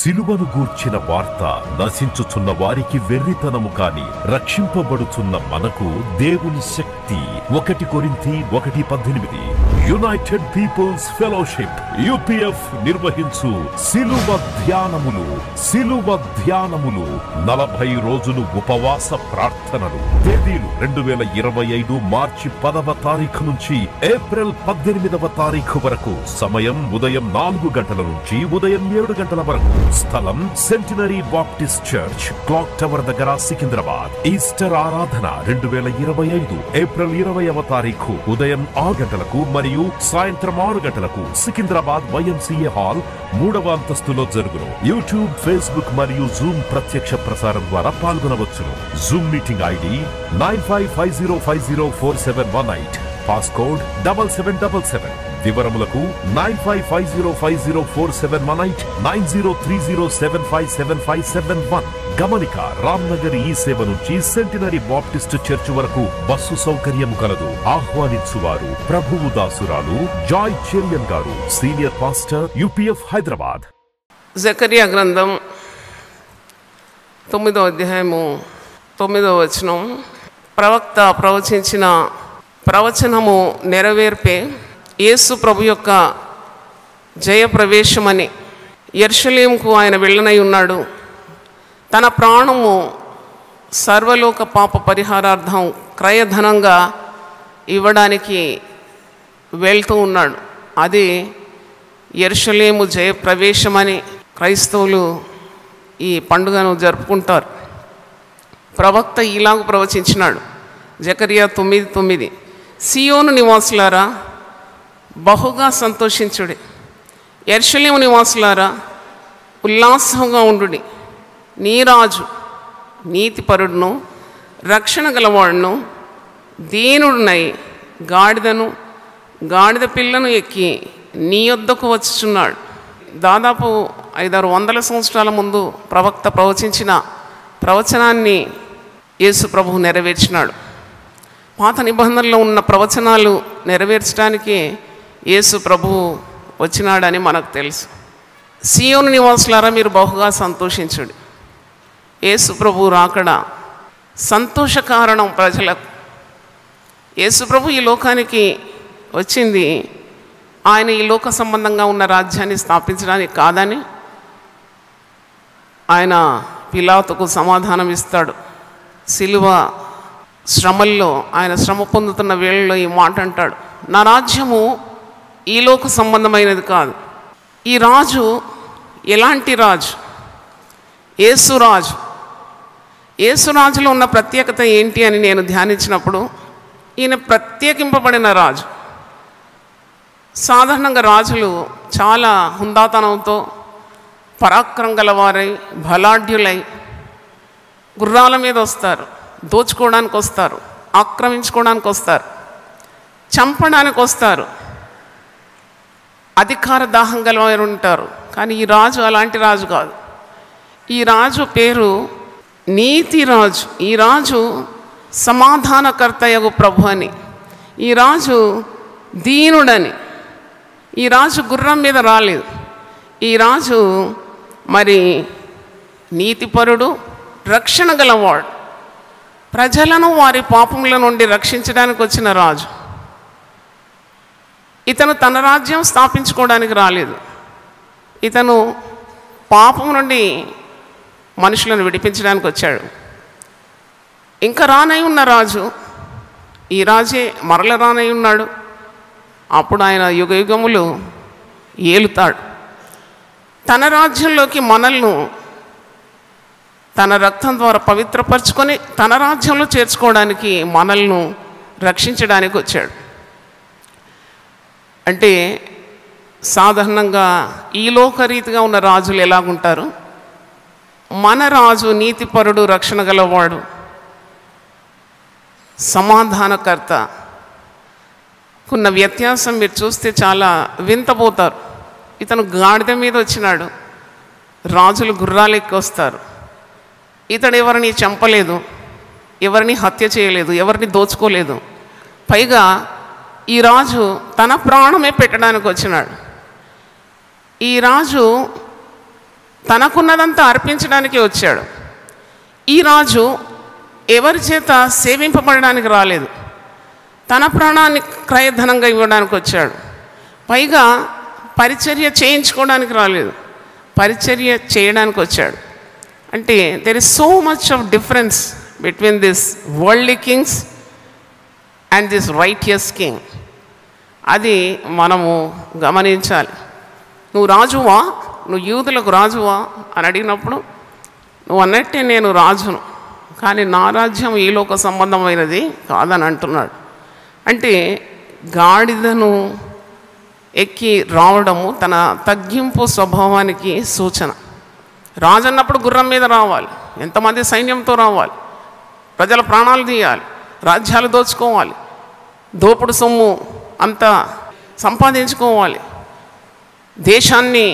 సిలువను గూర్చిన వార్త నశించుచున్న వారికి వెర్రితనము కాని రక్షింపబడుచున్న మనకు దేవుని శక్తి. 1 కొరింథీ 1:18. యునైటెడ్ పీపుల్స్ ఫెలోషిప్ UPF నిర్వహించు సిలువ ధ్యానములు 40 రోజులు ఉపవాస ప్రార్థనలు. తేదీలు 2025 మార్చి 10వ తారీఖు నుంచి ఏప్రిల్ 18వ తారీఖు వరకు. సమయం ఉదయం 4 గంటల నుంచి ఉదయం 7 గంటల వరకు. స్థలం centenary Baptist church, clock tower దగ్గర, సికింద్రాబాద్. ఈస్టర్ ఆరాధన 2025 ఏప్రిల్ 20వ తారీఖు ఉదయం 6 గంటలకు మరియు సాయంత్రం 6 గంటలకు సికింద్రాబాద్ YMCA హాల్ 3వ అంతస్తులో జరుగును. యూట్యూబ్, ఫేస్బుక్ మరియు జూమ్ ప్రత్యక్ష ప్రసారం ద్వారా పాల్గొనవచ్చును. Zoom meeting ID 9550504718. పాస్కోడ్ 7777. వివరములకు 9550504718 9030757571. గమనిక, రామ్నగర్ ఈ సేవ నుంచి సెంటినరీ బాప్టిస్ట్ చర్చ్ వరకు బస్సు సౌకర్యం కలదు. ఆహ్వానించువారు ప్రభువు దాసురాలు జాయ్ చెరియన్ గారు, సీనియర్ పాస్టర్, UPF హైదరాబాద్. జకరియా గ్రంథం 9వ అధ్యాయము 9వ వచనం. ప్రవక్త ప్రవచించిన ప్రవచనము నెరవేర్పే యేసు ప్రభు యొక్క జయప్రవేశమని. యెరూషలేముకు ఆయన వెళ్ళనై ఉన్నాడు. తన ప్రాణము సర్వలోక పాప పరిహారార్థం క్రయధనంగా ఇవ్వడానికి వెళ్తూ ఉన్నాడు. అది యెరూషలేము జయప్రవేశమని క్రైస్తవులు ఈ పండుగను జరుపుకుంటారు. ప్రవక్త ఇలాగ ప్రవచించినాడు. జకరియా 9:9. సియోను నివాసులారా బహుగా సంతోషించుడి, యెరూషలేము నివాసులారా ఉల్లాసంగా ఉండుడి. నీ రాజు నీతిపరుడును రక్షణ గలవాడును దీనుడునై గాడిదను గాడిద పిల్లను ఎక్కి నీ యొద్దకు వచ్చుచున్నాడు. దాదాపు 500-600 సంవత్సరాల ముందు ప్రవక్త ప్రవచించిన ప్రవచనాన్ని యేసు ప్రభువు నెరవేర్చినాడు. పాత నిబంధనలో ఉన్న ప్రవచనాలు నెరవేర్చడానికి యేసు ప్రభువు వచ్చినాడని మనకు తెలుసు. సియోను నివాసులారా మీరు బహుగా సంతోషించుడి. యేసు ప్రభువు రాకడ సంతోష కారణం ప్రజలకు. యేసు ప్రభు ఈ లోకానికి వచ్చింది ఆయన ఈ లోక సంబంధంగా ఉన్న రాజ్యాన్ని స్థాపించడానికి కాదని ఆయన పిలాతుకు సమాధానం ఇస్తాడు. సిలువ శ్రమల్లో ఆయన శ్రమ పొందుతున్న వేళలో ఈ మాట అంటాడు, నా రాజ్యము ఈ లోక సంబంధమైనది కాదు. ఈ రాజు ఎలాంటి రాజు? యేసురాజు. యేసురాజులో ఉన్న ప్రత్యేకత ఏంటి అని నేను ధ్యానించినప్పుడు ఈయన ప్రత్యేకింపబడిన రాజు. సాధారణంగా రాజులు చాలా హుందాతనంతో పరాక్రమం గలవారై బలాఢ్యులై గుర్రాల మీద వస్తారు, దోచుకోవడానికి వస్తారు, ఆక్రమించుకోవడానికి వస్తారు, చంపడానికి వస్తారు, అధికార దాహం గలవారు ఉంటారు. కానీ ఈ రాజు అలాంటి రాజు కాదు. ఈ రాజు పేరు నీతి రాజు. ఈ రాజు సమాధానకర్తయగు ప్రభు అని. ఈ రాజు దీనుడని. ఈ రాజు గుర్రం మీద రాలేదు. ఈ రాజు మరి నీతిపరుడు, రక్షణ గలవాడు. ప్రజలను వారి పాపముల నుండి రక్షించడానికి వచ్చిన రాజు. ఇతను తన రాజ్యం స్థాపించుకోవడానికి రాలేదు. ఇతను పాపం నుండి మనుషులను విడిపించడానికి వచ్చాడు. ఇంకా రానై ఉన్న రాజు, ఈ రాజే మరల రానై ఉన్నాడు. అప్పుడు ఆయన యుగ యుగములు ఏలుతాడు. తన రాజ్యంలోకి మనల్ని తన రక్తం ద్వారా పవిత్రపరచుకొని తన రాజ్యంలో చేర్చుకోవడానికి మనల్ని రక్షించడానికి వచ్చాడు. అంటే సాధారణంగా ఈ లోకరీతిగా ఉన్న రాజులు ఎలాగుంటారు? మన రాజు నీతిపరుడు, రక్షణ గలవాడు, సమాధానకర్త. కొన్న వ్యత్యాసం మీరు చూస్తే చాలా వింతపోతారు. ఇతను గాడిద మీద వచ్చినాడు, రాజులు గుర్రాలు ఎక్కి వస్తారు. ఇతడు ఎవరిని చంపలేదు, ఎవరిని హత్య చేయలేదు, ఎవరిని దోచుకోలేదు. పైగా ఈ రాజు తన ప్రాణమే పెట్టడానికి వచ్చినాడు. ఈ రాజు తనకున్నదంతా అర్పించడానికి వచ్చాడు. ఈ రాజు ఎవరి చేత సేవింపబడడానికి రాలేదు, తన ప్రాణాన్ని క్రయధనంగా ఇవ్వడానికి వచ్చాడు. పైగా పరిచర్య చేయించుకోవడానికి రాలేదు, పరిచర్య చేయడానికి వచ్చాడు. అంటే there is so much of difference between this worldly Kings and this righteous king. అది మనము గమనించాలి. నువ్వు రాజువా, నువ్వు యూదులకు రాజువా అని అడిగినప్పుడు నువ్వు అన్నట్టే నేను రాజును, కానీ నా రాజ్యం ఈ లోక సంబంధమైనది కాదని అంటున్నాడు. అంటే గాడిదను ఎక్కి రావడము తన తగ్గింపు స్వభావానికి సూచన. రాజు అన్నప్పుడు గుర్రం మీద రావాలి, ఎంతమంది సైన్యంతో రావాలి, ప్రజల ప్రాణాలు తీయాలి, రాజ్యాలు దోచుకోవాలి, దోపుడు సొమ్ము అంతా సంపాదించుకోవాలి, దేశాన్ని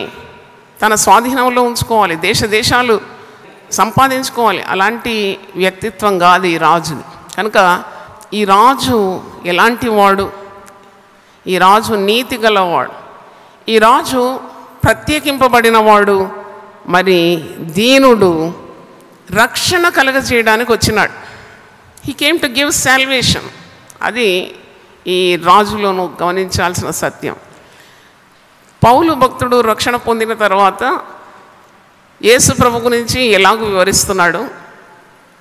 తన స్వాధీనంలో ఉంచుకోవాలి, దేశాలు సంపాదించుకోవాలి. అలాంటి వ్యక్తిత్వం కాదు ఈ రాజుది. కనుక ఈ రాజు ఎలాంటి వాడు? ఈ రాజు నీతి గలవాడు, ఈ రాజు ప్రత్యేకింపబడినవాడు, మరి దీనుడు, రక్షణ కలగజేయడానికి వచ్చినాడు. He came to give salvation. అది ఈ రాజులోను గమనించాల్సిన సత్యం. పౌలు భక్తుడు రక్షణ పొందిన తర్వాత యేసు ప్రభు గురించి ఎలాగో వివరిస్తున్నాడు.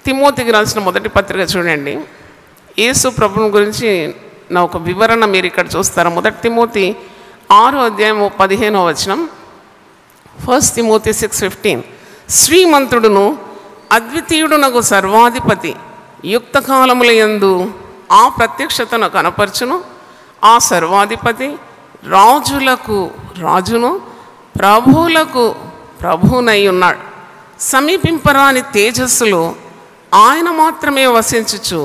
తిమోతికి రాసిన మొదటి పత్రిక చూడండి. యేసు ప్రభుని గురించి నా ఒక వివరణ మీరు ఇక్కడ చూస్తారు. 1 తిమోతి 6:15 1 తిమోతి 6:15 శ్రీమంతుడును అద్వితీయుడునకు సర్వాధిపతి యుక్త కాలముల యందు ఆ ప్రత్యక్షతను కనపరచును. ఆ సర్వాధిపతి రాజులకు రాజును ప్రభువులకు ప్రభువునై ఉన్నాడు. సమీపింపరాని తేజస్సులో ఆయన మాత్రమే వసించుచు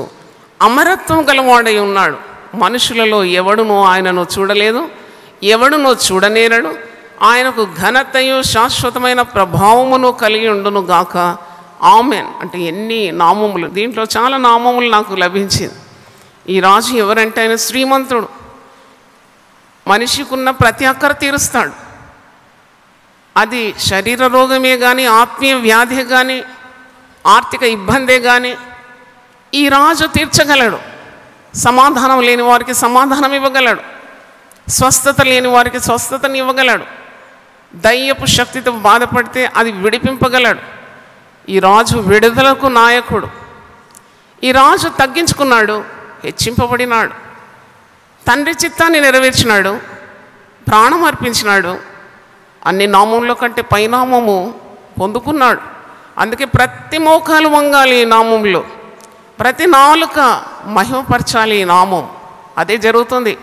అమరత్వం గలవాడై ఉన్నాడు. మనుషులలో ఎవడునో ఆయనను చూడలేదు, ఎవడునో చూడనేరడు. ఆయనకు ఘనతయు శాశ్వతమైన ప్రభావమును కలిగి ఉండును గాక. ఆమెన్. అంటే ఎన్ని నామములు! దీంట్లో చాలా నామములు నాకు లభించింది. ఈ రాజు ఎవరంటే ఆయన శ్రీమంతుడు, మనిషికున్న ప్రతి అక్కర తీరుస్తాడు. అది శరీర రోగమే కానీ, ఆత్మీయ వ్యాధి కానీ, ఆర్థిక ఇబ్బందే కానీ ఈ రాజు తీర్చగలడు. సమాధానం లేని వారికి సమాధానం ఇవ్వగలడు, స్వస్థత లేని వారికి స్వస్థతని ఇవ్వగలడు, దయ్యపు శక్తితో బాధపడితే అది విడిపింపగలడు. ఈ రాజు విడుదలకు నాయకుడు. ఈ రాజు తగ్గించుకున్నాడు, హెచ్చింపబడినాడు, తండ్రి చిత్తాన్ని నెరవేర్చినాడు, ప్రాణం అర్పించినాడు, అన్ని నామంలో కంటే పైనామము పొందుకున్నాడు. అందుకే ప్రతి మోకాలు వంగాలి ఈ నామంలో, ప్రతి నాలుక మహిమపరచాలి ఈ నామం. అదే జరుగుతుంది.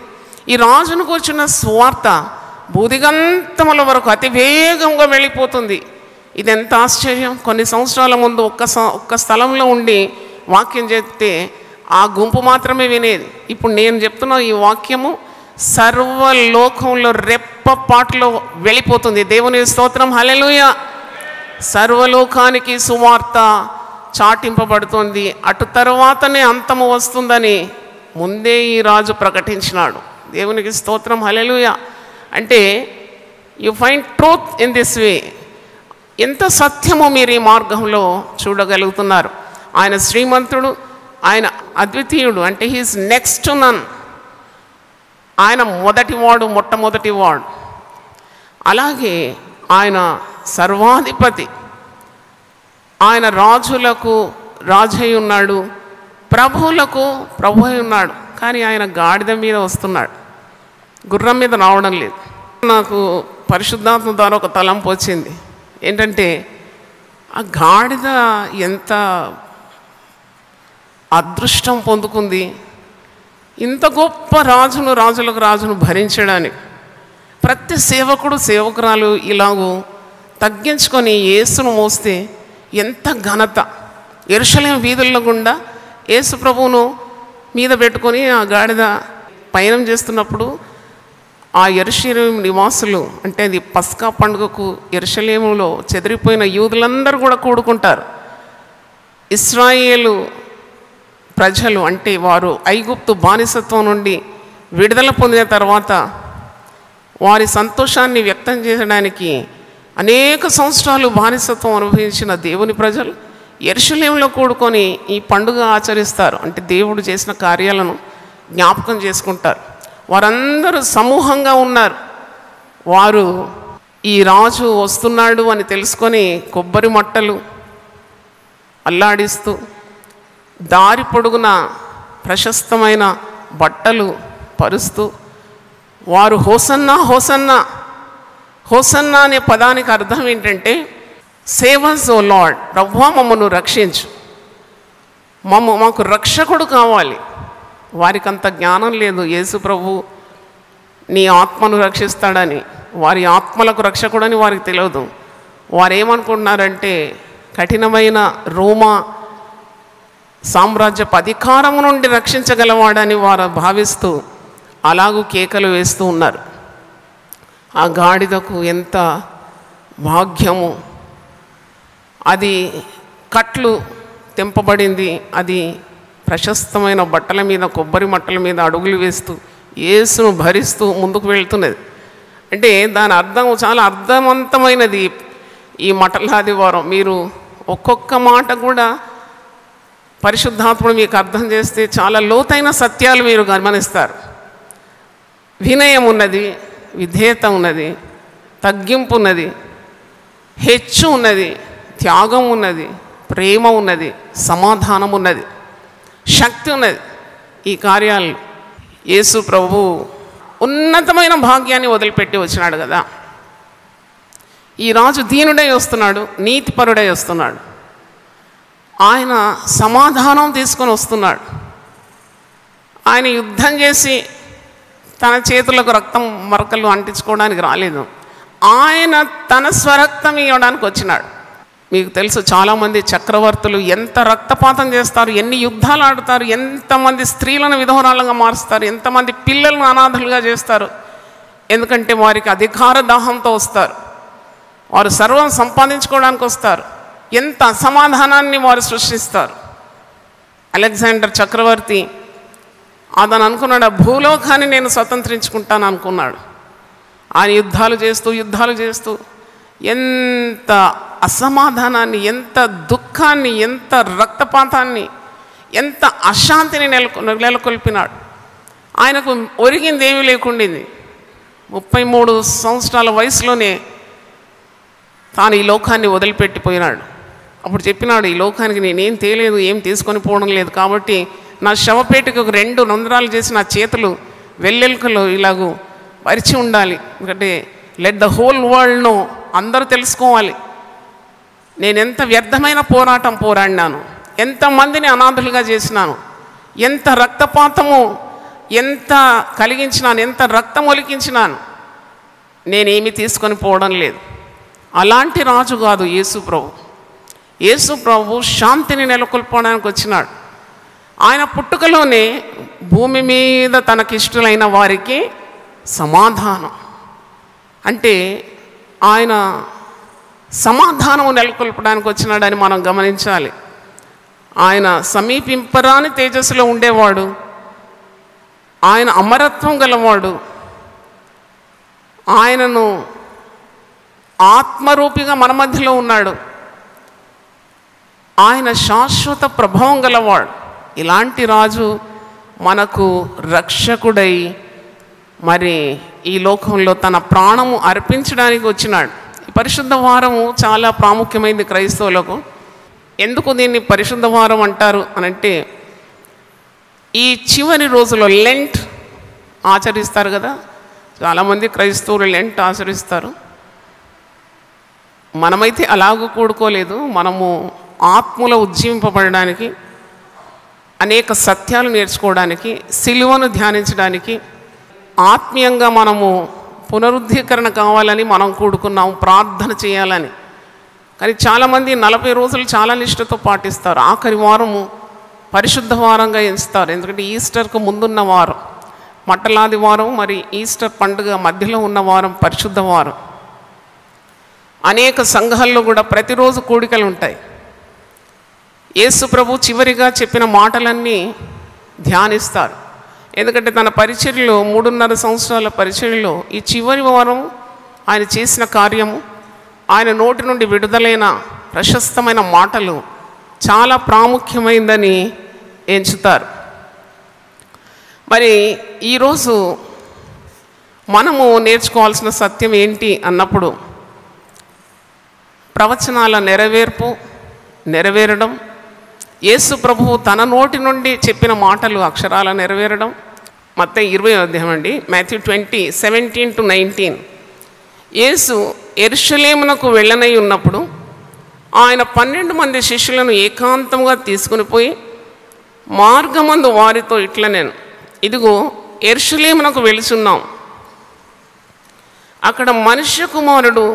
ఈ రాజును కూర్చున్న సువార్త భూదిగంతముల వరకు అతి వేగంగా వెళ్ళిపోతుంది. ఇది ఎంత ఆశ్చర్యం! కొన్ని సంవత్సరాల ముందు ఒక్క స్థలంలో ఉండి వాక్యం చెప్తే ఆ గుంపు మాత్రమే వినేది. ఇప్పుడు నేను చెప్తున్న ఈ వాక్యము సర్వలోకంలో రెప్పపాటులో వెళ్ళిపోతుంది. దేవుని స్తోత్రం, హల్లెలూయా. సర్వలోకానికి సువార్త చాటింపబడుతుంది. అటు తర్వాతనే అంతము వస్తుందని ముందే ఈ రాజు ప్రకటించినాడు. దేవునికి స్తోత్రం, హల్లెలూయా. అంటే you find truth in this way. ఎంత సత్యమో మీరు ఈ మార్గంలో చూడగలుగుతున్నారు. ఆయన శ్రీమంతుడు, ఆయన అద్వితీయుడు, అంటే హీఈస్ నెక్స్ట్ టు నన్. ఆయన మొట్టమొదటివాడు. అలాగే ఆయన సర్వాధిపతి, ఆయన రాజులకు రాజై ఉన్నాడు, ప్రభువులకు ప్రభు అయి ఉన్నాడు. కానీ ఆయన గాడిద మీద వస్తున్నాడు, గుర్రం మీద రావడం లేదు. నాకు పరిశుద్ధాత్మ ద్వారా ఒక తలంపు వచ్చింది. ఏంటంటే ఆ గాడిద ఎంత అదృష్టం పొందుకుంది, ఇంత గొప్ప రాజులకు రాజును భరించడానికి. ప్రతి సేవకుడు సేవకురాలు ఇలాగూ తగ్గించుకొని యేసును మోస్తే ఎంత ఘనత! యెరూషలేము వీధుల్లో గుండా యేసు ప్రభువును మీద పెట్టుకొని ఆ గాడిద పయనం చేస్తున్నప్పుడు ఆ యెరూషలేము నివాసులు, అంటే అది పస్కా పండుగకు యెరూషలేములో చెదిరిపోయిన యూదులందరూ కూడా కూడుకుంటారు. ఇశ్రాయేలు ప్రజలు, అంటే వారు ఐగుప్తు బానిసత్వం నుండి విడుదల పొందిన తర్వాత వారి సంతోషాన్ని వ్యక్తం చేయడానికి అనేక సంవత్సరాలు బానిసత్వం అనుభవించిన దేవుని ప్రజలు యెరూషలేములో కూడుకొని ఈ పండుగ ఆచరిస్తారు. అంటే దేవుడు చేసిన కార్యాలను జ్ఞాపకం చేసుకుంటారు. వారందరూ సమూహంగా ఉన్నారు. వారు ఈ రాజు వస్తున్నాడు అని తెలుసుకొని కొబ్బరి మట్టలు అల్లాడిస్తూ, దారి పొడుగున ప్రశస్తమైన బట్టలు పరుస్తూ, వారు హోసన్నా హోసన్నా హోసన్నా అనే పదానికి అర్థం ఏంటంటే సేవ్ us ఓ లార్డ్, ప్రభువా మమ్మను రక్షించు, మాకు రక్షకుడు కావాలి. వారికి అంత జ్ఞానం లేదు యేసు ప్రభు నీ ఆత్మను రక్షిస్తాడని, వారి ఆత్మలకు రక్షకుడని వారికి తెలియదు. వారు ఏమనుకుంటున్నారంటే కఠినమైన రోమా సామ్రాజ్యపు అధికారము నుండి రక్షించగలవాడని వారు భావిస్తూ అలాగూ కేకలు వేస్తూ ఉన్నారు. ఆ గాడిదకు ఎంత భాగ్యము, అది కట్లు తెంపబడింది, అది ప్రశస్తమైన బట్టల మీద కొబ్బరి మట్టల మీద అడుగులు వేస్తూ యేసును భరిస్తూ ముందుకు వెళ్తున్నది. అంటే దాని అర్థం చాలా అర్థవంతమైనది. ఈ మటలాదివారం మీరు ఒక్కొక్క మాట కూడా పరిశుద్ధాత్ముడు మీకు అర్థం చేస్తే చాలా లోతైన సత్యాలు మీరు గమనిస్తారు. వినయం ఉన్నది, విధేయత ఉన్నది, తగ్గింపు ఉన్నది, హెచ్చు ఉన్నది, త్యాగం ఉన్నది, ప్రేమ ఉన్నది, సమాధానం ఉన్నది, శక్తి ఉన్నది. ఈ కార్యాలు యేసు ప్రభు ఉన్నతమైన భాగ్యాన్ని వదిలిపెట్టి వచ్చినాడు కదా. ఈ రాజు దీనుడై వస్తున్నాడు, నీతిపరుడై వస్తున్నాడు, ఆయన సమాధానం తీసుకొని వస్తున్నాడు. ఆయన యుద్ధం చేసి తన చేతులకు రక్తం మరకలు అంటించుకోవడానికి రాలేదు. ఆయన తన స్వరక్తం ఇవ్వడానికి వచ్చినాడు. మీకు తెలుసు చాలామంది చక్రవర్తులు ఎంత రక్తపాతం చేస్తారు, ఎన్ని యుద్ధాలు ఆడుతారు, ఎంతమంది స్త్రీలను విధవరాలుగా మారుస్తారు, ఎంతమంది పిల్లలను అనాథలుగా చేస్తారు. ఎందుకంటే వారికి అధికార దాహంతో వస్తారు, వారు సర్వం సంపాదించుకోవడానికి వస్తారు. ఎంత అసమాధానాన్ని వారు సృష్టిస్తారు. అలెగ్జాండర్ చక్రవర్తి అతను అనుకున్నాడు, ఆ భూలోకాన్ని నేను స్వతంత్రించుకుంటాను అనుకున్నాడు. ఆయన యుద్ధాలు చేస్తూ ఎంత అసమాధానాన్ని, ఎంత దుఃఖాన్ని, ఎంత రక్తపాతాన్ని, ఎంత అశాంతిని నెలకొల్పినాడు. ఆయనకు ఒరిగింది ఏమీ లేకుండింది. 33 సంవత్సరాల వయసులోనే తాను ఈ లోకాన్ని వదిలిపెట్టిపోయినాడు. అప్పుడు చెప్పినాడు, ఈ లోకానికి నేనేం తేలేదు, ఏం తీసుకొని పోవడం లేదు, కాబట్టి నా శవపేటకు 2 రంధ్రాలు చేసి నా చేతులు వెల్లెలుకలు ఇలాగూ పరిచి ఉండాలి. ఎందుకంటే let the whole world know, అందరూ తెలుసుకోవాలి నేను ఎంత వ్యర్థమైన పోరాటం పోరాడినాను, ఎంతమందిని అనాథులుగా చేసినాను, ఎంత రక్తపాతము ఎంత కలిగించినాను, ఎంత రక్తం ఒలికించినాను, నేనేమి తీసుకొని పోవడం లేదు. అలాంటి రాజు కాదు యేసు ప్రభు. యేసు ప్రభు శాంతిని నెలకొల్పడానికి వచ్చినాడు. ఆయన పుట్టుకలోనే భూమి మీద తనకిష్టులైన వారికి సమాధానం, అంటే ఆయన సమాధానం నెలకొల్పడానికి వచ్చినాడని మనం గమనించాలి. ఆయన సమీపింపరాని తేజస్సులో ఉండేవాడు, ఆయన అమరత్వం గలవాడు, ఆయనను ఆత్మరూపిగా మన మధ్యలో ఉన్నాడు, ఆయన శాశ్వత ప్రభావం గలవాడు. ఇలాంటి రాజు మనకు రక్షకుడై మరి ఈ లోకంలో తన ప్రాణము అర్పించడానికి వచ్చినాడు. ఈ పరిశుద్ధ వారము చాలా ప్రాముఖ్యమైనది క్రైస్తవులకు. ఎందుకు దీన్ని పరిశుద్ధ వారం అంటారు అనంటే, ఈ చివరి రోజులో లెంట్ ఆచరిస్తారు కదా, చాలామంది క్రైస్తవులు లెంట్ ఆచరిస్తారు. మనమైతే అలాగూ కూడుకోలేదు. మనము ఆత్మలో ఉజ్జీవింపబడడానికి, అనేక సత్యాలు నేర్చుకోవడానికి, సిలువను ధ్యానించడానికి, ఆత్మీయంగా మనము పునరుద్ధీకరణ కావాలని మనం కూడుకున్నాము, ప్రార్థన చేయాలని. కానీ చాలామంది 40 రోజులు చాలా నిష్ఠతో పాటిస్తారు. ఆఖరి వారము పరిశుద్ధ వారంగా ఎంచుతారు. ఎందుకంటే ఈస్టర్కు ముందున్న వారం మట్టలాది వారం, మరి ఈస్టర్ పండుగ మధ్యలో ఉన్న వారం పరిశుద్ధ వారం. అనేక సంఘాల్లో కూడా ప్రతిరోజు కూడికలు ఉంటాయి. యేసు ప్రభు చివరిగా చెప్పిన మాటలన్నీ ధ్యానిస్తారు. ఎందుకంటే తన పరిచర్యలో 3.5 సంవత్సరాల పరిచర్యలో ఈ చివరి వారం ఆయన చేసిన కార్యము, ఆయన నోటి నుండి విడుదలైన ప్రశస్తమైన మాటలు చాలా ప్రాముఖ్యమైందని ఎంచుతారు. మరి ఈరోజు మనము నేర్చుకోవాల్సిన సత్యం ఏంటి అన్నప్పుడు, ప్రవచనాల నెరవేరడం, యేసు ప్రభువు తన నోటి నుండి చెప్పిన మాటలు అక్షరాల నెరవేరడం. మత్తయి 20వ అధ్యాయం అండి, మాథ్యూ 20:17-19. యేసు యెరూషలేమునకు వెళ్ళనై ఉన్నప్పుడు ఆయన 12 మంది శిష్యులను ఏకాంతంగా తీసుకుని పోయి మార్గమందు వారితో ఇట్లా, నేను ఇదిగో యెరూషలేమునకు వెళుచున్నాం, అక్కడ మనుష్య కుమారుడు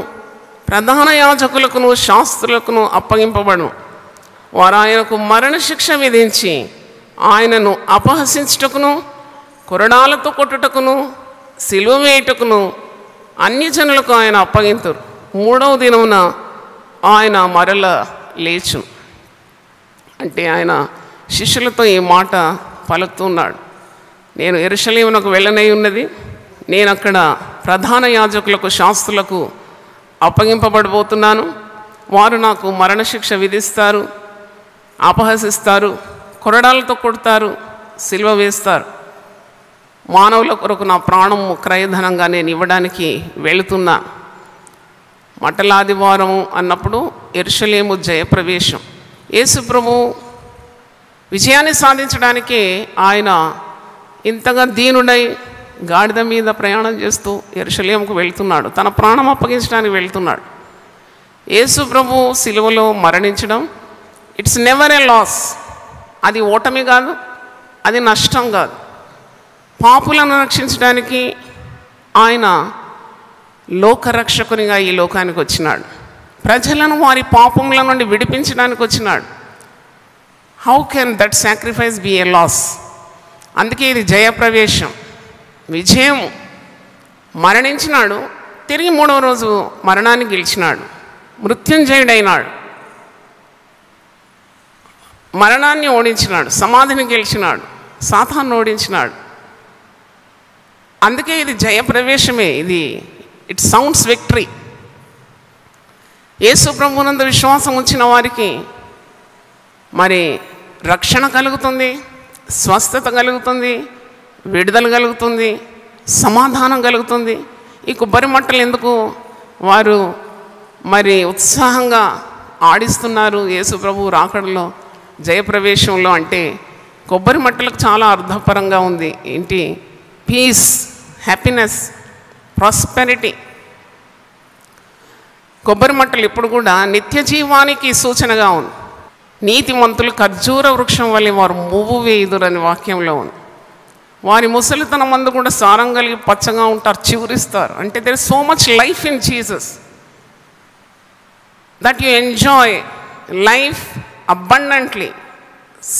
ప్రధాన యాజకులకును శాస్త్రులకును అప్పగింపబడును. వారు ఆయనకు మరణశిక్ష విధించి ఆయనను అపహసించుటకును, కొరడాలతో కొట్టుటకును, సిలువ వేయుటకును అన్యజనులకు ఆయన అప్పగింతురు. 3వ దినమున ఆయన మరల లేచును. అంటే ఆయన శిష్యులతో ఈ మాట పలుకుతున్నాడు, నేను యెరూషలేమునకు వెళ్ళనై ఉన్నది, నేను అక్కడ ప్రధాన యాజకులకు శాస్త్రులకు అప్పగింపబడబోతున్నాను. వారు నాకు మరణశిక్ష విధిస్తారు, అపహసిస్తారు, కొరడాలతో కొడతారు, సిలువ వేస్తారు. మానవుల కొరకు నా ప్రాణము క్రయధనంగా నేను ఇవ్వడానికి వెళుతున్నా. మట్టలాదివారం అన్నప్పుడు యెరూషలేము జయప్రవేశం. యేసు ప్రభు విజయాన్ని సాధించడానికి ఆయన ఇంతగా దీనుడై గాడిద మీద ప్రయాణం చేస్తూ యెరూషలేముకు వెళ్తున్నాడు, తన ప్రాణం అప్పగించడానికి వెళ్తున్నాడు. యేసు ప్రభు సిలువలో మరణించడం ఇట్స్ నెవర్ ఏ లాస్. అది ఓటమి కాదు, అది నష్టం కాదు. పాపులను రక్షించడానికి ఆయన లోకరక్షకునిగా ఈ లోకానికి వచ్చినాడు. ప్రజలను వారి పాపముల నుండి విడిపించడానికి వచ్చినాడు. How can that sacrifice be a loss? అందుకే ఇది జయప్రవేశం, విజయం. మరణించినాడు, తిరిగి 3వ రోజు మరణాన్ని గెలిచినాడు, మృత్యుంజయుడైనాడు, మరణాన్ని ఓడించినాడు, సమాధిని గెలిచినాడు, సాతాను ఓడించినాడు. అందుకే ఇది జయప్రవేశమే. ఇది ఇట్ సౌండ్స్ విక్టరీ. యేసు ప్రభువునందు విశ్వాసం ఉంచిన వారికి మరి రక్షణ కలుగుతుంది, స్వస్థత కలుగుతుంది, విడుదల కలుగుతుంది, సమాధానం కలుగుతుంది. ఈ కొబ్బరి మట్టలు ఎందుకు వారు మరి ఉత్సాహంగా ఆడిస్తున్నారు యేసు ప్రభువు రాకడలో, జయప్రవేశంలో? అంటే కొబ్బరి మట్టలకు చాలా అర్థపరంగా ఉంది. ఏంటి? Peace, happiness, prosperity. కొబ్బరి మట్టలు ఇప్పుడు కూడా నిత్య జీవానికి సూచనగా ఉంది. నీతిమంతులు ఖర్జూర వృక్షం వల్ల వారు మువ్వు వేయుదురని వాక్యంలో ఉంది. వారి ముసలితనం మందు కూడా సారం కలిగి పచ్చగా ఉంటారు, చిగురిస్తారు. అంటే there is so much life in Jesus that you enjoy life abundantly.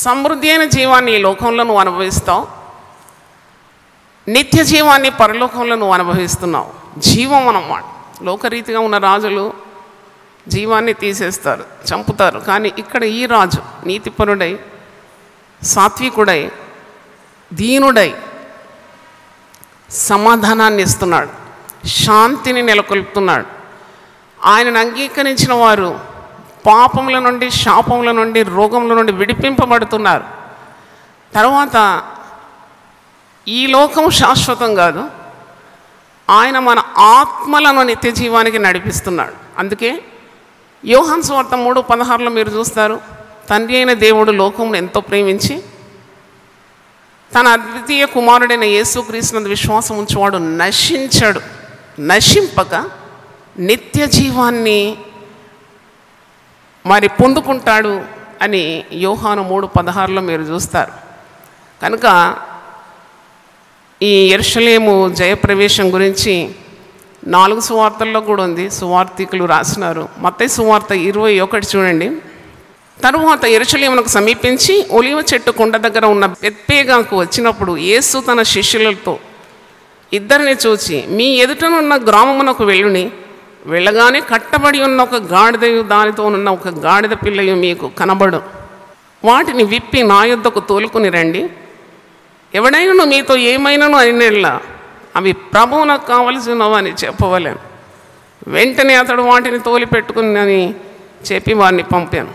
సమృద్ధి అయిన జీవాన్ని ఈ లోకంలో నువ్వు అనుభవిస్తావు, నిత్య జీవాన్ని పరలోకంలో నువ్వు అనుభవిస్తున్నావు. జీవం అన్నమాట. లోకరీతిగా ఉన్న రాజులు జీవాన్ని తీసేస్తారు, చంపుతారు. కానీ ఇక్కడ ఈ రాజు నీతిపరుడై, సాత్వికుడై, దీనుడై సమాధానాన్ని ఇస్తున్నాడు, శాంతిని నెలకొల్పుతున్నాడు. ఆయనను అంగీకరించిన వారు పాపముల నుండి, శాపముల నుండి, రోగముల నుండి విడిపింపబడుతున్నారు. తర్వాత ఈ లోకం శాశ్వతం కాదు, ఆయన మన ఆత్మలను నిత్య జీవానికి నడిపిస్తున్నాడు. అందుకే యోహాను సువార్త 3:16 మీరు చూస్తారు, తండ్రి అయిన దేవుడు లోకమును ఎంతో ప్రేమించి తన అద్వితీయ కుమారుడైన యేసుక్రీస్తునందు విశ్వాసం ఉంచేవాడు నశించడు, నశింపక నిత్య జీవాన్ని మరి పొందుకుంటాడు అని యోహాను 3:16 మీరు చూస్తారు. కనుక ఈ యెరూషలేము జయప్రవేశం గురించి 4 సువార్తల్లో కూడా ఉంది, సువార్తికులు రాసినారు. మత్తయి సువార్త 21 చూడండి. తరువాత యెరూషలేమునకు సమీపించి ఒలివ చెట్టు కొండ దగ్గర ఉన్న బెత్పేగాకు వచ్చినప్పుడు యేసు తన శిష్యులతో ఇద్దరిని చూచి, మీ ఎదుటనున్న గ్రామమునకు వెళ్ళుని, వెళ్ళగానే కట్టబడి ఉన్న ఒక గాడిదయు దానితో ఉన్న ఒక గాడిద పిల్లయు మీకు కనబడు. వాటిని విప్పి నా యొద్దకు తోలుకుని రండి. ఎవడైనా మీతో ఏమైనాను అయినలా అవి ప్రభువునకు కావలసినవి అని చెప్పవలేను. వెంటనే అతడు వాటిని తోలిపెట్టుకుని చెప్పి వారిని పంపాను.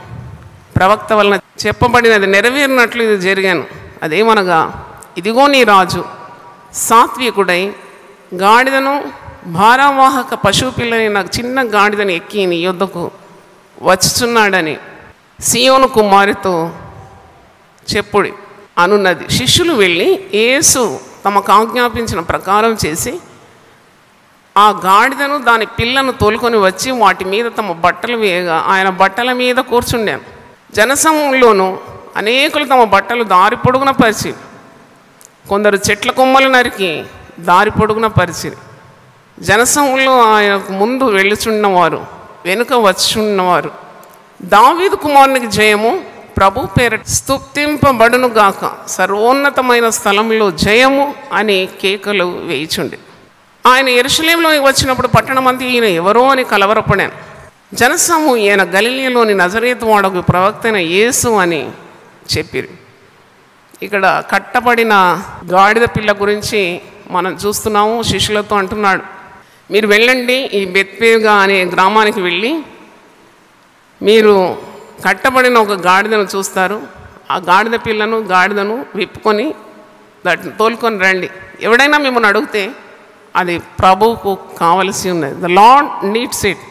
ప్రవక్త వలన చెప్పబడినది నెరవేరినట్లు ఇది జరిగాను. అదేమనగా, ఇదిగో నీ రాజు సాత్వికుడై గాడిదను భారవాహక పశువు పిల్లని నాకు చిన్న గాడిదని ఎక్కి నీ యొద్దకు వచ్చుచున్నాడని సీయోను కుమారితో చెప్పుడి అనున్నది. శిష్యులు వెళ్ళి యేసు తమకు ఆజ్ఞాపించిన ప్రకారం చేసి ఆ గాడిదను దాని పిల్లను తోలుకొని వచ్చి వాటి మీద తమ బట్టలు వేయగా ఆయన బట్టల మీద కూర్చుండాను. జనసమూహంలోనూ అనేకులు తమ బట్టలు దారి పొడుగున పరిచి, కొందరు చెట్ల కొమ్మలు నరికి దారి పొడుగున పరిచి, జనసమూహంలో ఆయనకు ముందు వెళ్ళుచున్నవారు వెనుక వచ్చుచున్నవారు, దావీదు కుమారునికి జయము, ప్రభు పేర స్తుతింపబడును గాక, సర్వోన్నతమైన స్థలంలో జయము అని కేకలు వేయిచుండే. ఆయన యెరూషలేములోకి వచ్చినప్పుడు పట్టణమంతా ఈయన ఎవరో అని కలవరపడాను. జనసమూహం ఈయన గలిలయలోని నజరేతు వాడకు ప్రవక్త అయిన యేసు అని చెప్పిరు. ఇక్కడ కట్టబడిన గాడిద పిల్ల గురించి మనం చూస్తున్నాము. శిష్యులతో అంటున్నాడు, మీరు వెళ్ళండి, ఈ బెత్పేగా అనే గ్రామానికి వెళ్ళి మీరు కట్టబడిన ఒక గాడిదను చూస్తారు. ఆ గాడిద పిల్లను గాడిదను విప్పుకొని దాన్ని తోలుకొని రండి. ఎవడైనా మిమ్మల్ని అడిగితే అది ప్రభువుకు కావలసి ఉన్నది. The lord needs it.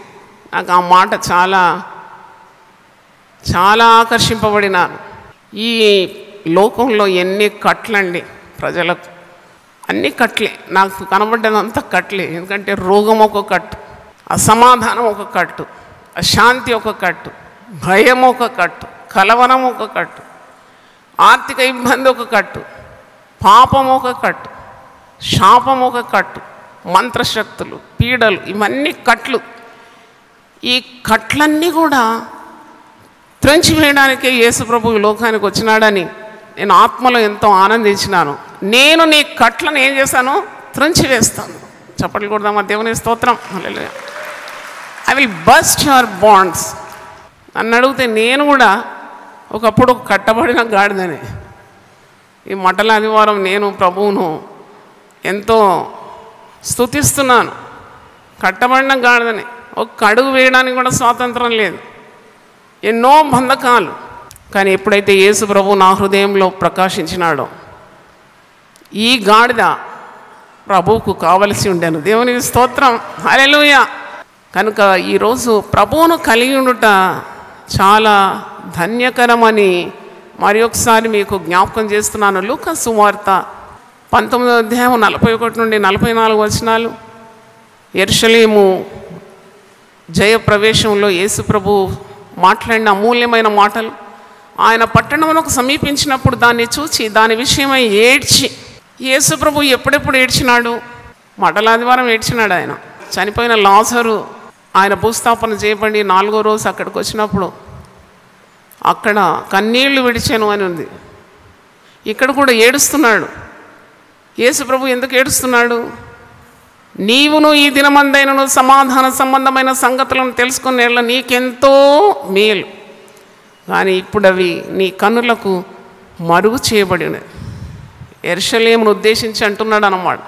నాకు ఆ మాట చాలా చాలా ఆకర్షింపబడినాను. ఈ లోకంలో ఎన్ని కట్లండి ప్రజలకు, అన్ని కట్లే. నాకు కనబడ్డదంతా కట్లే. ఎందుకంటే రోగం ఒక కట్టు, అసమాధానం ఒక కట్టు, అశాంతి ఒక కట్టు, భయం ఒక కట్టు, కలవరం ఒక కట్టు, ఆర్థిక ఇబ్బంది ఒక కట్టు, పాపం ఒక కట్టు, శాపం ఒక కట్టు, మంత్రశక్తులు, పీడలు, ఇవన్నీ కట్లు. ఈ కట్లన్నీ కూడా త్రెంచివేయడానికే యేసు ప్రభు ఈ లోకానికి వచ్చినాడని నేను ఆత్మలో ఎంతో ఆనందించినాను. నేను నీ కట్లను ఏం చేశాను? త్రెంచివేస్తాను. చప్పట్లు కొడదామా దేవుని స్తోత్రం. హల్లెలూయా. I will burst your bonds. నన్ను అడిగితే నేను కూడా ఒకప్పుడు కట్టబడిన గాడిదని. ఈ మటల ఆదివారం నేను ప్రభువును ఎంతో స్తుతిస్తున్నాను. కట్టబడిన గాడిదని, ఒక్క అడుగు వేయడానికి కూడా స్వాతంత్రం లేదు, ఎన్నో బంధకాలు. కానీ ఎప్పుడైతే యేసు ప్రభు నా హృదయంలో ప్రకాశించినాడో, ఈ గాడిద ప్రభువుకు కావలసి ఉండాను. దేవునికి స్తోత్రం. హల్లెలూయా. కనుక ఈరోజు ప్రభువును కలిగి ఉండుట చాలా ధన్యకరమని మరి ఒకసారి మీకు జ్ఞాపకం చేస్తున్నాను. లూకా సువార్త 19వ అధ్యాయం 41 నుండి 44 వచనాలు. యెరూషలేము జయప్రవేశంలో యేసు ప్రభు మాట్లాడిన అమూల్యమైన మాటలు. ఆయన పట్టణమునకు సమీపించినప్పుడు దాన్ని చూచి దాని విషయమై ఏడ్చి, యేసు ప్రభు ఎప్పుడెప్పుడు ఏడ్చినాడు? మటలాదివారం ఏడ్చినాడు. ఆయన చనిపోయిన లాజరు ఆయన భూస్థాపన చేయబడి 4వ రోజు అక్కడికి వచ్చినప్పుడు అక్కడ కన్నీళ్లు విడిచాను అని ఉంది. ఇక్కడ కూడా ఏడుస్తున్నాడు. యేసు ప్రభు ఎందుకు ఏడుస్తున్నాడు? నీవును ఈ దినమందైనను సమాధాన సంబంధమైన సంగతులను తెలుసుకునేలా నీకెంతో మేలు, కానీ ఇప్పుడు అవి నీ కన్నులకు మరుగు చేయబడినవి. యెరూషలేమును ఉద్దేశించి అంటున్నాడు అన్నమాట.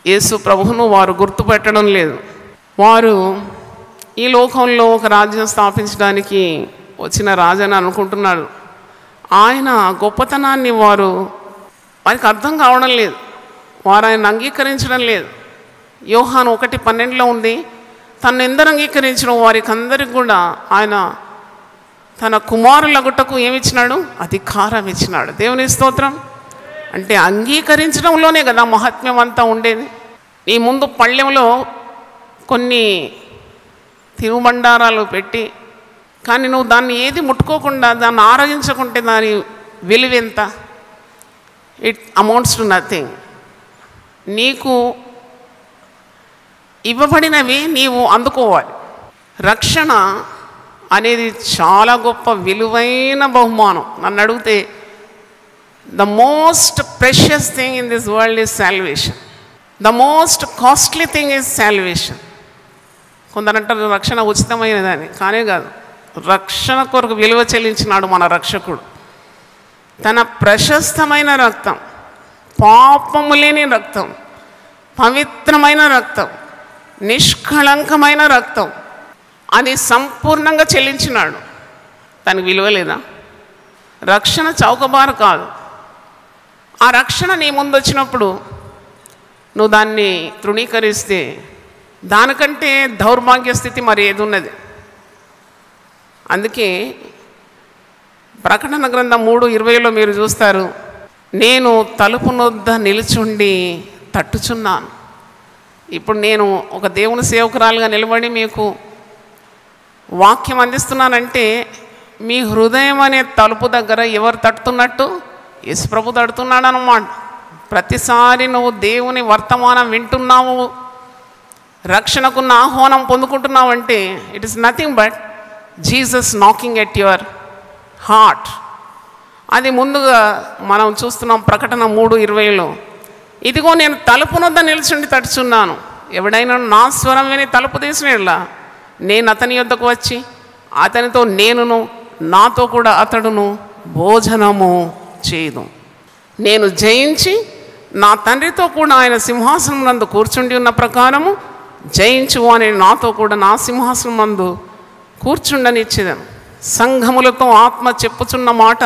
యేసు ప్రభువును వారు గుర్తుపెట్టడం లేదు. వారు ఈ లోకంలో ఒక రాజ్యం స్థాపించడానికి వచ్చిన రాజని అనుకుంటున్నారు. ఆయన గొప్పతనాన్ని వారికి అర్థం కావడం లేదు. వారు ఆయన అంగీకరించడం లేదు. యోహాను 1:12 ఉంది, తను ఎందరు అంగీకరించిన వారికి అందరికి కూడా ఆయన తన కుమారులగుటకు ఏమిచ్చినాడు? అధికారం ఇచ్చినాడు. దేవుని స్తోత్రం. అంటే అంగీకరించడంలోనే కదా మహాత్మ్యం అంతా ఉండేది. నీ ముందు పళ్ళెంలో కొన్ని తినుబండారాలు పెట్టి, కానీ నువ్వు దాన్ని ఏది ముట్టుకోకుండా దాన్ని ఆరగించకుంటే దాని విలువెంత? It amounts to nothing. నీకు ఇవ్వబడినవి నీవు అందుకోవాలి. రక్షణ అనేది చాలా గొప్ప విలువైన బహుమానం. నన్ను అడిగితే the most precious thing in this world is salvation. The most costly thing is salvation. కొందరంటారు రక్షణ ఉచితమైనదని, కానీ కాదు. రక్షణ కొరకు విలువ చెల్లించినాడు మన రక్షకుడు. తన ప్రశస్తమైన రక్తం, పాపము లేని రక్తం, పవిత్రమైన రక్తం, నిష్కళంకమైన రక్తం, అది సంపూర్ణంగా చెల్లించినాడు. దానికి విలువ లేదా? రక్షణ చౌకబారు కాదు. ఆ రక్షణ నీ ముందు వచ్చినప్పుడు నువ్వు దాన్ని తృణీకరిస్తే దానికంటే దౌర్భాగ్య స్థితి మరి ఏది ఉన్నది? అందుకే ప్రకటన గ్రంథం 3:20లో మీరు చూస్తారు, నేను తలుపు నొద్ద నిలుచుండి తట్టుచున్నాను. ఇప్పుడు నేను ఒక దేవుని సేవకురాలుగా నిలబడి మీకు వాక్యం అందిస్తున్నానంటే మీ హృదయం అనే తలుపు దగ్గర ఎవరు తట్టుతున్నట్టు? యేసుప్రభు తడుతున్నాడు అన్నమాట. ప్రతిసారి నువ్వు దేవుని వర్తమానం వింటున్నావు, రక్షణకున్న ఆహ్వానం పొందుకుంటున్నావు అంటే it is nothing but Jesus knocking at your heart. అది ముందుగా మనం చూస్తున్నాం ప్రకటన 3:20లో, ఇదిగో నేను తలుపు నొద్ద నిల్చుండి తడుచున్నాను, ఎవడైనా నా స్వరం విని తలుపు తీసినట్లా నేను అతని యొద్దకు వచ్చి అతనితో నేనును నాతో కూడా అతడును భోజనము చేయదు. నేను జయించి నా తండ్రితో కూడా ఆయన సింహాసనం నందు కూర్చుండి ఉన్న ప్రకారము జయించు అని నాతో కూడా నా సింహాసనం నందు కూర్చుండనిచ్చేదను. సంఘములతో ఆత్మ చెప్పుచున్న మాట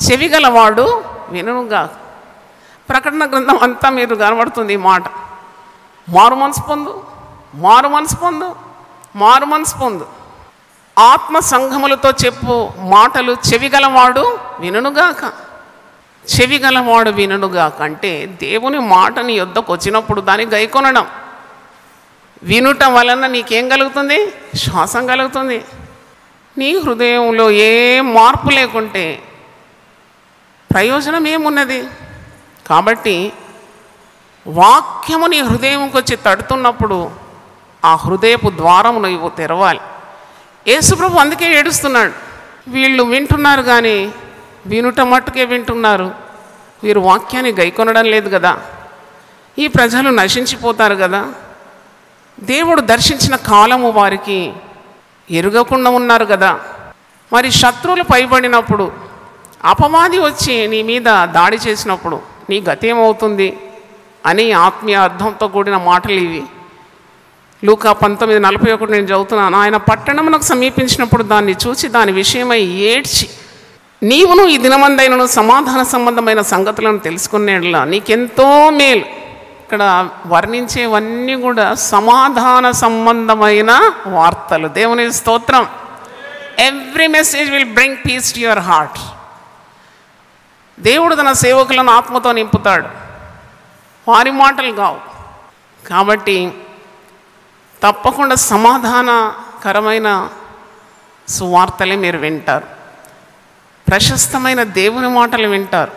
చెవిగలవాడు వినుగా. ప్రకటన గ్రంథం అంతా మీరు కనబడుతుంది ఈ మాట. మారు మనసు పొందు, మారు మనసు పొందు, మారు మనసు పొందు. ఆత్మ సంఘములతో చెప్పు మాటలు చెవిగలవాడు వినుగాక. చెవిగలవాడు వినుగాక అంటే దేవుని మాట నీ యొద్దకు వచ్చినప్పుడు దాన్ని గైకొనడం. వినుట వలన నీకేం కలుగుతుంది? శ్వాసం కలుగుతుంది. నీ హృదయంలో ఏ మార్పు లేకుంటే ప్రయోజనం ఏమున్నది? కాబట్టి వాక్యము నీ హృదయంకి వచ్చి తడుతున్నప్పుడు ఆ హృదయపు ద్వారము నువ్వు తెరవాలి. యేసుప్రభు అందుకే ఏడుస్తున్నాడు. వీళ్ళు వింటున్నారు కానీ వినుట మట్టుకే వింటున్నారు, వీరు వాక్యాన్ని గైకొనడం లేదు కదా, ఈ ప్రజలు నశించిపోతారు కదా. దేవుడు దర్శించిన కాలము వారికి ఎరుగకుండా ఉన్నారు కదా. మరి శత్రువులు పైబడినప్పుడు అపవాది వచ్చి నీ మీద దాడి చేసినప్పుడు నీ గతేమవుతుంది అని ఆత్మీయ అర్థంతో కూడిన మాటలు ఇవి. లూకా 19:41 నేను చదువుతున్నాను. ఆయన పట్టణమునకు సమీపించినప్పుడు దాన్ని చూసి దాని విషయమై ఏడ్చి, నీవును ఈ దినమందైనను సమాధాన సంబంధమైన సంగతులను తెలుసుకునేలా నీకెంతో మేలు. ఇక్కడ వర్ణించేవన్నీ కూడా సమాధాన సంబంధమైన వార్తలు. దేవుని స్తోత్రం. Every message will bring peace to your heart. దేవుడు తన సేవకులను ఆత్మతో నింపుతాడు, వారి మాటలు కావు. కాబట్టి తప్పకుండా సమాధానకరమైన సువార్తలే మీరు వింటారు, ప్రశస్తమైన దేవుని మాటలు వింటారు.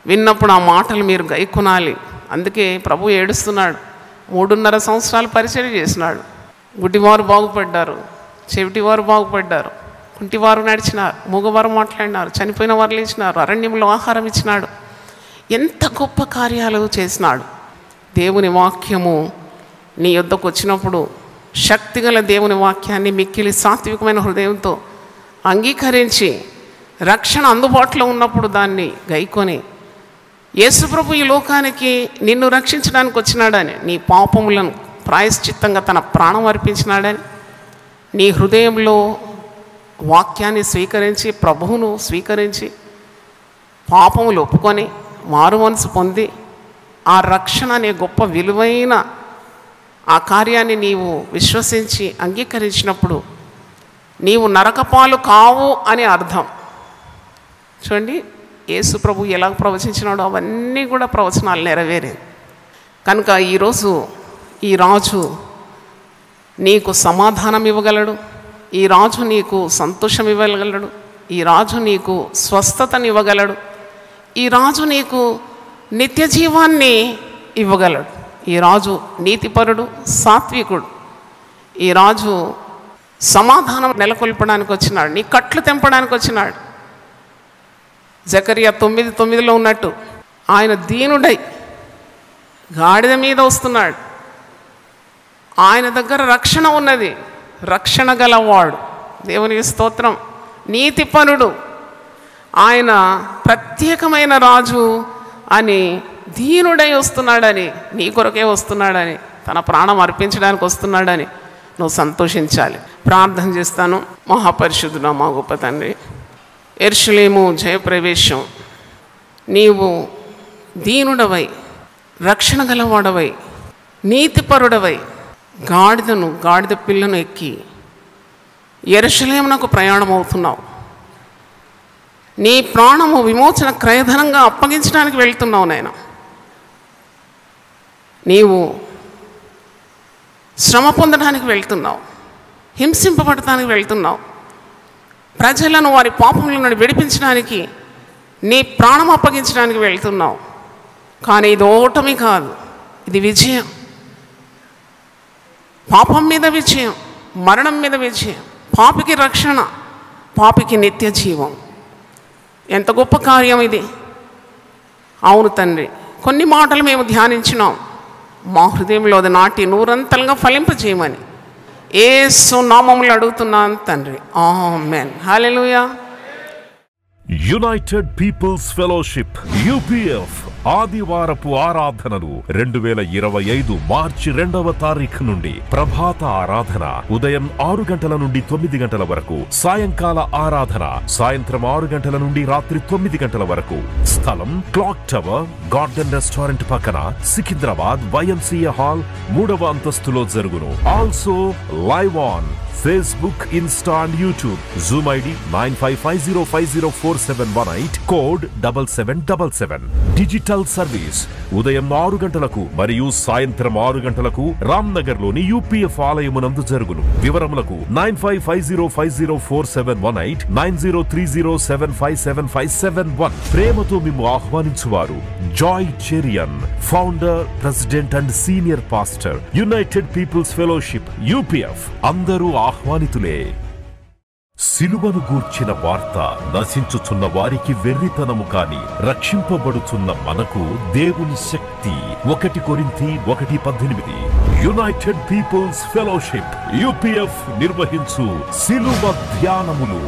విన్నప్పుడు ఆ మాటలు మీరు గైకొనాలి. అందుకే ప్రభు ఏడుస్తున్నాడు. 3.5 సంవత్సరాలు పరిచర్య చేసినాడు. గుడ్డివారు బాగుపడ్డారు, చెవిటివారు బాగుపడ్డారు, కుంటివారు నడిచినారు, మూగవారు మాట్లాడినారు, చనిపోయిన వారు లేచినారు, అరణ్యంలో ఆహారం ఇచ్చినాడు. ఎంత గొప్ప కార్యాలు చేసినాడు. దేవుని వాక్యము నీ యొద్దకు వచ్చినప్పుడు శక్తిగల దేవుని వాక్యాన్ని మిక్కిలి సాత్వికమైన హృదయంతో అంగీకరించి రక్షణ అందుబాటులో ఉన్నప్పుడు దాన్ని గైకొని, యేసుప్రభు ఈ లోకానికి నిన్ను రక్షించడానికి వచ్చినాడని, నీ పాపములను ప్రాయశ్చిత్తంగా తన ప్రాణం అర్పించినాడని నీ హృదయంలో వాక్యాన్ని స్వీకరించి, ప్రభువును స్వీకరించి, పాపములు ఒప్పుకొని మారు మనసు పొంది ఆ రక్షణ అనే గొప్ప విలువైన ఆ కార్యాన్ని నీవు విశ్వసించి అంగీకరించినప్పుడు నీవు నరకపాలు కావు అని అర్థం. చూడండి, యేసు ప్రభు ఎలా ప్రవచించినాడో అవన్నీ కూడా ప్రవచనాలు నెరవేరే. కనుక ఈరోజు ఈ రాజు నీకు సమాధానం ఇవ్వగలడు, ఈ రాజు నీకు సంతోషం ఇవ్వగలడు, ఈ రాజు నీకు స్వస్థతని ఇవ్వగలడు, ఈ రాజు నీకు నిత్య జీవాన్ని ఇవ్వగలడు. ఈ రాజు నీతిపరుడు, సాత్వికుడు. ఈ రాజు సమాధానం నెలకొల్పడానికి వచ్చినాడు, నీ కట్లు తెంపడానికి వచ్చినాడు. జకరియా 9:9లో ఉన్నట్టు ఆయన దీనుడై గాడిద మీద వస్తున్నాడు. ఆయన దగ్గర రక్షణ ఉన్నది, రక్షణ గలవాడు. దేవునికి స్తోత్రం. నీతిపరుడు, ఆయన ప్రత్యేకమైన రాజు అని దీనుడై వస్తున్నాడని, నీ కొరకే వస్తున్నాడని తన ప్రాణం అర్పించడానికి వస్తున్నాడని నువ్వు సంతోషించాలి. ప్రార్థన చేస్తాను. మహాపరిశుద్ధుడా మా గొప్ప తండ్రి, యెరూషలేము జయప్రవేశం, నీవు దీనుడవై, రక్షణ గలవాడవై, నీతిపరుడవై గాడిద పిల్లను ఎక్కి యెరూషలేమునకు ప్రయాణం అవుతున్నావు. నీ ప్రాణము విమోచన క్రయధనంగా అప్పగించడానికి వెళ్తున్నావు నాయన. నీవు శ్రమ పొందడానికి వెళ్తున్నావు, హింసింపబడటానికి వెళ్తున్నావు, ప్రజలను వారి పాపముల నుండి విడిపించడానికి నీ ప్రాణం అప్పగించడానికి వెళ్తున్నావు. కానీ ఇది ఓటమి కాదు, ఇది విజయం. పాపం మీద విజయం, మరణం మీద విజయం, పాపికి రక్షణ, పాపికి నిత్య జీవం. ఎంత గొప్ప కార్యం ఇది. అవును తండ్రి, కొన్ని మాటలు మేము ధ్యానించినాం, మా హృదయంలో అది నాటి నూరంతలుగా ఫలింపజేయమని యేసు నామములో అడుగుతున్నాను తండ్రి. ఆమేన్. హల్లెలూయా. యునైటెడ్ పీపుల్స్ ఫెలోషిప్ యూపీఎఫ్ ఆదివారపు ఆరాధనలు 2025 మార్చి 2వ తారీఖు నుండి ప్రభాత ఆరాధన ఉదయం 6 గంటల నుండి 9 గంటల వరకు, సాయంకాల ఆరాధన సాయంత్రం 6 గంటల నుండి రాత్రి 9 గంటల వరకు. స్థలం క్లాక్ టవర్ గార్డెన్ రెస్టారెంట్ పక్కన, సికింద్రాబాద్, YMCA హాల్ 3వ అంతస్తులో జరుగును. Also live on Facebook, Insta and YouTube. Zoom ID 9550504718, code 7777. Digital service ఉదయం 6 గంటలకు మరియు సాయంత్రం 6 గంటలకు రామ్నగర్ లోని UPF ఆలయమునందు జరుగును. వివరములకు 9550504718, 9030757571. ప్రేమతో మేము ఆహ్వానించువారు Joy Cherian, founder, president and senior pastor, United People's Fellowship UPF. అందరూ ఆహ్వానితులే. సిలువను గూర్చిన వార్త నశించుచున్న వారికి వెర్రితనము కాని రక్షింపబడుచున్న మనకు దేవుని శక్తి. 1 కొరింథీ 1:18. యునైటెడ్ పీపుల్స్ ఫెలోషిప్ UPF నిర్వహించు సిలువ ధ్యానములు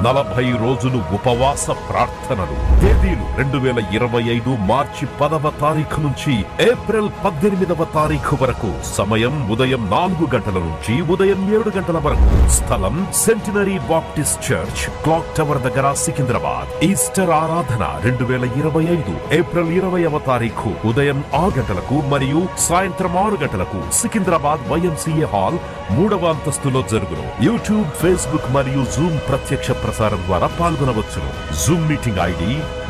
40 రోజులు ఉపవాస ప్రార్థనలు. తేదీలు 2025 మార్చి 10వ తారీఖు నుంచి ఏప్రిల్ 18వ తారీఖు వరకు. సమయం ఉదయం 4 గంటల నుంచి ఉదయం 7 గంటల వరకు. స్థలం centenary Baptist church, clock tower దగ్గర, సికింద్రాబాద్. ఈస్టర్ ఆరాధన 2025 ఏప్రిల్ 20వ తారీఖు ఉదయం 6 గంటలకు మరియు సాయంత్రం 6 గంటలకు సికింద్రాబాద్ YMCA హాల్ 3వ అంతస్తులో జరుగును. యూట్యూబ్, ఫేస్బుక్ మరియు జూమ్ ప్రత్యక్ష ప్రసారం ద్వారా పాల్గొనవచ్చును. Zoom meeting ID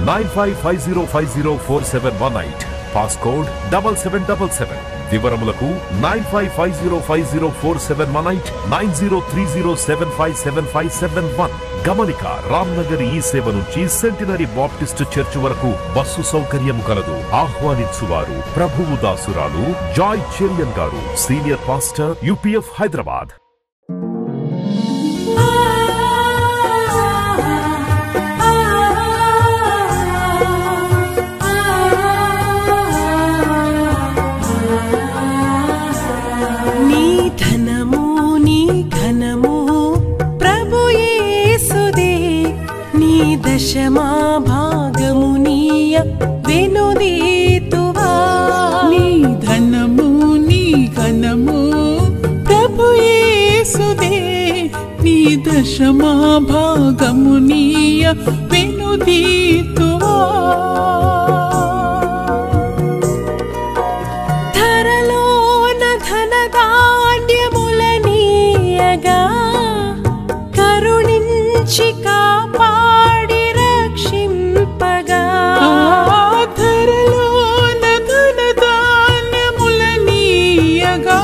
9550504718, passcode 7777. వివరములకు 9550504718, 9030757571. గమనిక, రామ్నగర్ ఈ సేవ నుంచి సెంటినరీ బాప్టిస్ట్ చర్చ్ వరకు బస్సు సౌకర్యం కలదు. ఆహ్వానించువారు ప్రభువు దాసురాలు జాయ్ చెరియన్ గారు, సీనియర్ పాస్టర్ UPF హైదరాబాద్. దశమా భాగమునీయ వెనుదీతువా. నీ ధనము నీ ఘనము ప్రభు యేసుదే, నీ దశమా భాగమునీయ వెనుదీతువా. ధరలోన ధనధాన్యములనీయగా కరుణించి కాపాడి రక్షింపగా. ధరలోన ధనధాన్యములనీయగా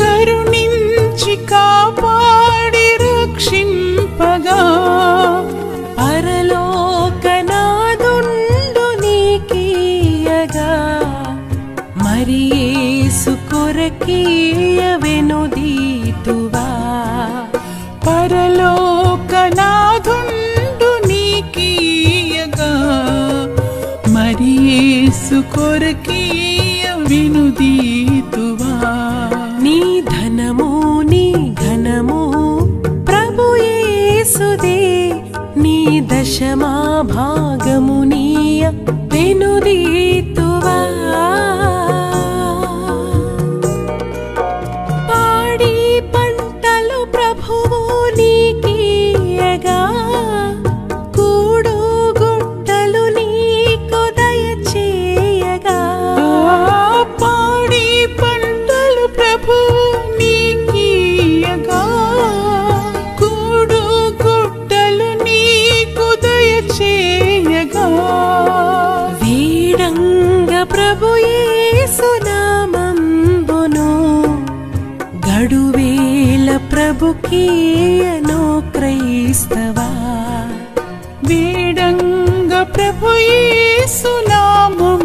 కరుణించి కాపాడి రక్షింపగా. పరలోకనాదుండు నీకీయగా మరి యేసు కొరకీయ వెనుదీతువా. పరలోకనాదుండు నీకీయగా మరి యేసు కొరకీయ వెనుదీతువా. నీ ధనము నీ ఘనము ప్రభు యేసుదే, నీ దశమా భాగమునీయ వెనుదీతువా. ప్రభుకీయనో క్రైస్తవా వేడంగ ప్రభు యేసు నామం